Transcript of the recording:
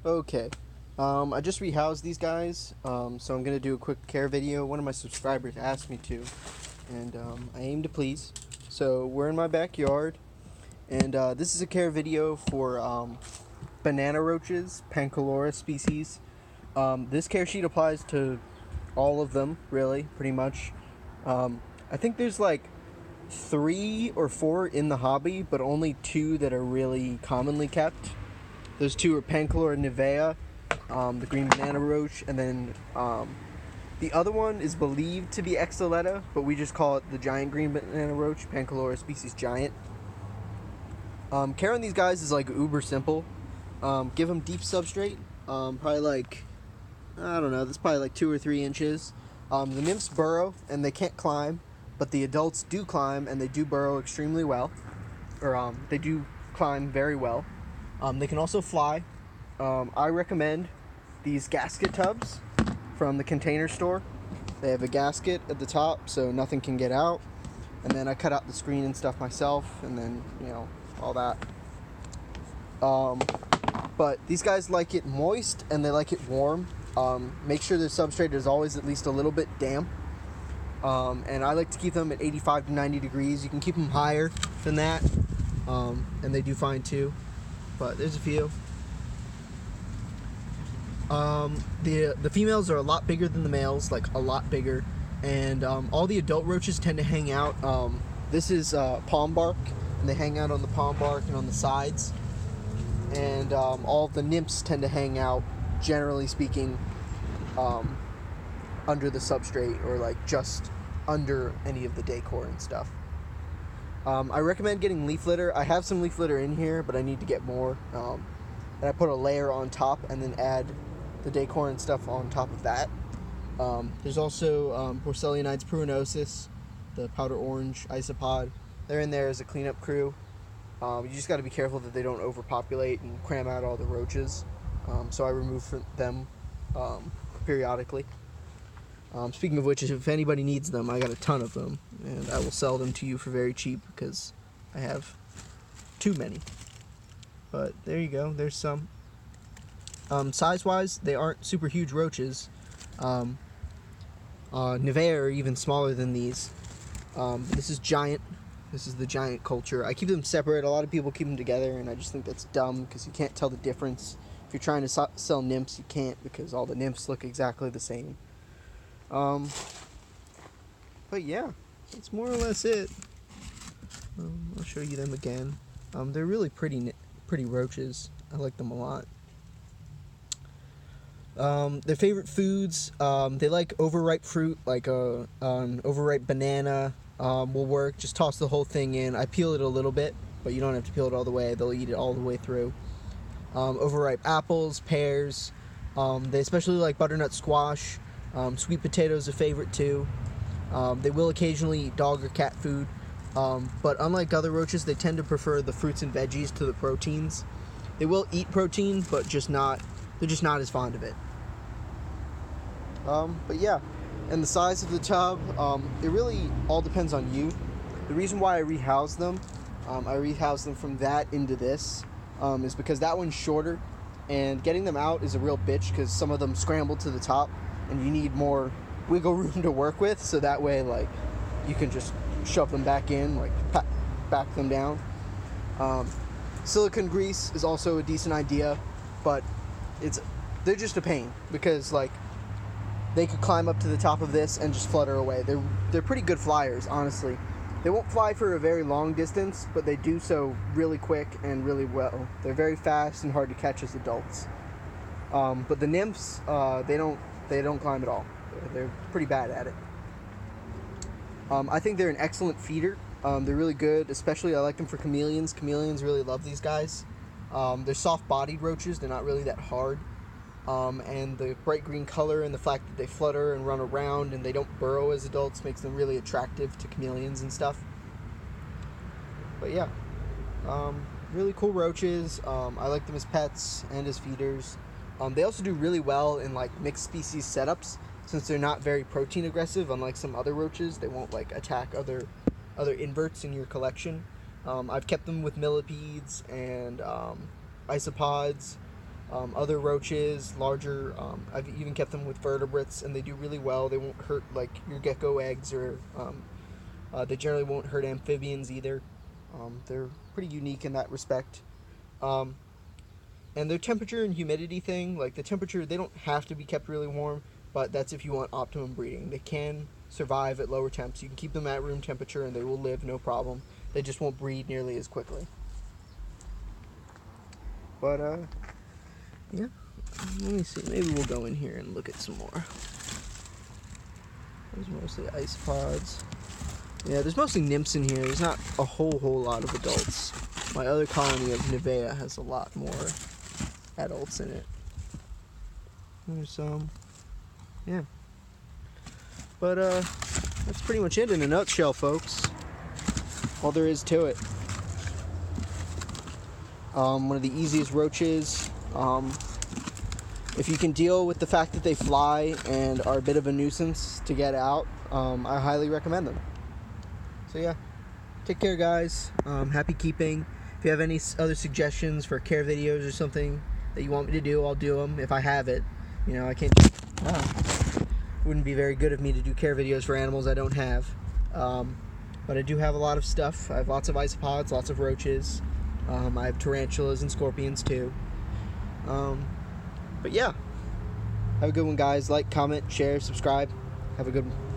Okay, I just rehoused these guys, so I'm gonna do a quick care video. One of my subscribers asked me to, and I aim to please. So we're in my backyard, and this is a care video for banana roaches, Panchlora species. This care sheet applies to all of them, really, pretty much. I think there's like 3 or 4 in the hobby, but only 2 that are really commonly kept. Those 2 are Panchlora nivea, the green banana roach, and then the other one is believed to be Exoletta, but we just call it the giant green banana roach, Panchlora species giant. Care on these guys is like uber simple. Give them deep substrate, probably like, I don't know, that's probably like 2 or 3 inches. The nymphs burrow and they can't climb, but the adults do climb and they do burrow extremely well, or they do climb very well. They can also fly. I recommend these gasket tubs from the Container Store. They have a gasket at the top so nothing can get out, and then I cut out the screen and stuff myself, and then, you know, all that. But these guys like it moist and they like it warm. Make sure the substrate is always at least a little bit damp. And I like to keep them at 85 to 90 degrees. You can keep them higher than that, and they do fine too. But there's a few. The females are a lot bigger than the males, like a lot bigger, and all the adult roaches tend to hang out. This is palm bark, and they hang out on the palm bark and on the sides. And all of the nymphs tend to hang out, generally speaking, under the substrate, or like just under any of the decor and stuff. I recommend getting leaf litter. I have some leaf litter in here, but I need to get more. And I put a layer on top and then add the decor and stuff on top of that. There's also Porcellanides pruinosis, the powder orange isopod. They're in there as a cleanup crew. You just got to be careful that they don't overpopulate and cram out all the roaches. So I remove them periodically. Speaking of which, if anybody needs them, I got a ton of them, and I will sell them to you for very cheap because I have too many. But there you go, there's some. Size-wise, they aren't super huge roaches. Nivea are even smaller than these. This is giant. This is the giant culture. I keep them separate. A lot of people keep them together, and I just think that's dumb because you can't tell the difference. If you're trying to sell nymphs, you can't, because all the nymphs look exactly the same. But yeah, that's more or less it. I'll show you them again. They're really pretty roaches. I like them a lot. Their favorite foods, they like overripe fruit, like an overripe banana will work. Just toss the whole thing in. I peel it a little bit, but you don't have to peel it all the way. They'll eat it all the way through. Overripe apples, pears. They especially like butternut squash. Sweet potatoes a favorite too. They will occasionally eat dog or cat food, but unlike other roaches, they tend to prefer the fruits and veggies to the proteins. They will eat protein, but they're just not as fond of it. But yeah, and the size of the tub, it really all depends on you. The reason why I rehouse them, from that into this, is because that one's shorter, and getting them out is a real bitch because some of them scramble to the top, and you need more wiggle room to work with, so that way, like, you can just shove them back in, like, back them down. Silicone grease is also a decent idea, but they're just a pain, because, like, they could climb up to the top of this and just flutter away. They're pretty good flyers, honestly. They won't fly for a very long distance, but they do so really quick and really well. They're very fast and hard to catch as adults. But the nymphs, they don't climb at all. They're pretty bad at it. I think they're an excellent feeder. They're really good, especially I like them for chameleons. Chameleons really love these guys. They're soft-bodied roaches. They're not really that hard. And the bright green color and the fact that they flutter and run around and they don't burrow as adults makes them really attractive to chameleons and stuff. But yeah, really cool roaches. I like them as pets and as feeders. They also do really well in like mixed species setups, since they're not very protein aggressive. Unlike some other roaches, they won't like attack other inverts in your collection. I've kept them with millipedes and isopods, other roaches, larger. I've even kept them with vertebrates, and they do really well. They won't hurt like your gecko eggs, or they generally won't hurt amphibians either. They're pretty unique in that respect. And their temperature and humidity thing, like the temperature, they don't have to be kept really warm, but that's if you want optimum breeding. They can survive at lower temps. You can keep them at room temperature and they will live no problem. They just won't breed nearly as quickly. But, yeah. Let me see. Maybe we'll go in here and look at some more. There's mostly isopods. Yeah, there's mostly nymphs in here. There's not a whole lot of adults. My other colony of Nivea has a lot more adults in it. There's some. Yeah. But, that's pretty much it in a nutshell, folks. All there is to it. One of the easiest roaches. If you can deal with the fact that they fly and are a bit of a nuisance to get out, I highly recommend them. So yeah, take care, guys. Happy keeping. If you have any other suggestions for care videos or something that you want me to do, I'll do them if I have it. You know, I can't. Wouldn't be very good of me to do care videos for animals I don't have. But I do have a lot of stuff. I have lots of isopods, lots of roaches. I have tarantulas and scorpions too. But yeah, have a good one, guys. Like, comment, share, subscribe. Have a good one.